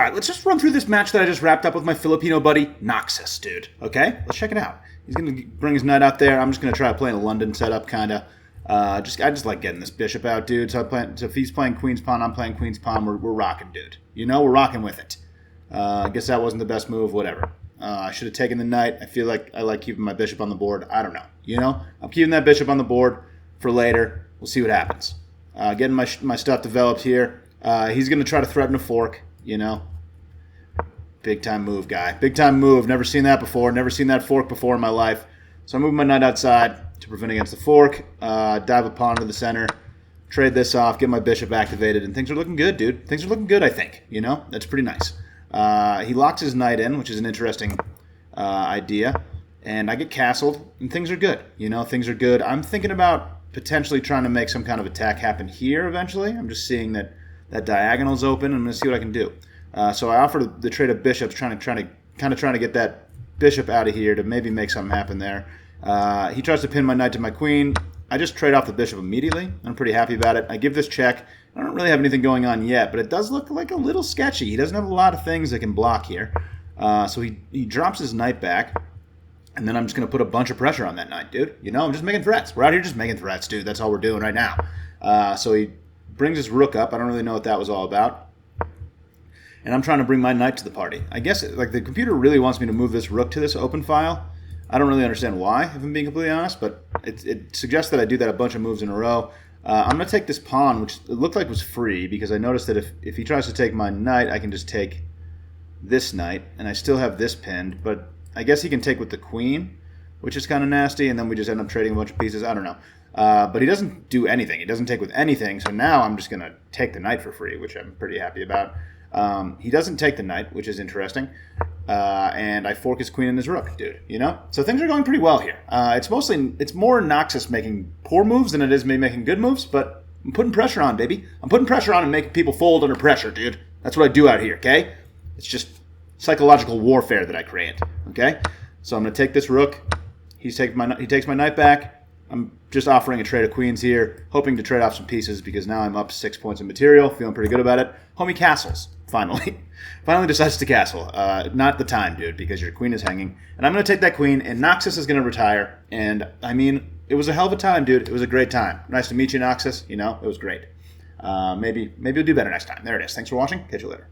right, let's just run through this match that I just wrapped up with my Filipino buddy, Noxus, dude. Okay? Let's check it out. He's going to bring his knight out there. I'm just going to try to play in a London setup, kind of. I just like getting this bishop out, dude. So if he's playing queen's pawn, I'm playing queen's pawn. We're rocking, dude. You know, we're rocking with it. I guess that wasn't the best move, whatever. I should have taken the knight. I feel like I like keeping my bishop on the board. I don't know. You know? I'm keeping that bishop on the board for later. We'll see what happens. Getting my stuff developed here. He's going to try to threaten a fork, you know. Big time move, guy. Big time move. Never seen that before. Never seen that fork before in my life. So I'm moving my knight outside to prevent against the fork. Dive a pawn into the center. Trade this off. Get my bishop activated. And things are looking good, dude. Things are looking good, I think. You know? That's pretty nice. He locks his knight in, which is an interesting idea. And I get castled, and things are good. You know, things are good. I'm thinking about potentially trying to make some kind of attack happen here eventually. I'm just seeing that diagonal's open. I'm going to see what I can do. So I offer the trade of bishops, trying to get that bishop out of here to maybe make something happen there. He tries to pin my knight to my queen. I just trade off the bishop immediately. I'm pretty happy about it. I give this check. I don't really have anything going on yet, but it does look like a little sketchy. He doesn't have a lot of things that can block here. So he drops his knight back, and then I'm just going to put a bunch of pressure on that knight, dude. You know, I'm just making threats. We're out here just making threats, dude. That's all we're doing right now. So he brings his rook up. I don't really know what that was all about. And I'm trying to bring my knight to the party. I guess like the computer really wants me to move this rook to this open file. I don't really understand why, if I'm being completely honest, but it suggests that I do that a bunch of moves in a row. I'm going to take this pawn, which it looked like was free, because I noticed that if he tries to take my knight, I can just take this knight, and I still have this pinned, but I guess he can take with the queen, which is kind of nasty, and then we just end up trading a bunch of pieces. I don't know. But he doesn't do anything. He doesn't take with anything, so now I'm just going to take the knight for free, which I'm pretty happy about. He doesn't take the knight, which is interesting. And I fork his queen and his rook, dude. You know? So things are going pretty well here. It's more Noxus making poor moves than it is me making good moves, but I'm putting pressure on, baby. I'm putting pressure on and making people fold under pressure, dude. That's what I do out here, okay? It's just psychological warfare that I create, okay? So I'm going to take this rook. He takes my knight back. I'm just offering a trade of queens here, hoping to trade off some pieces because now I'm up 6 points in material, feeling pretty good about it. Homie castles, finally. Finally decides to castle. Not the time, dude, because your queen is hanging. And I'm going to take that queen, and Noxus is going to retire. And, I mean, it was a hell of a time, dude. It was a great time. Nice to meet you, Noxus. You know, it was great. Maybe we'll do better next time. There it is. Thanks for watching. Catch you later.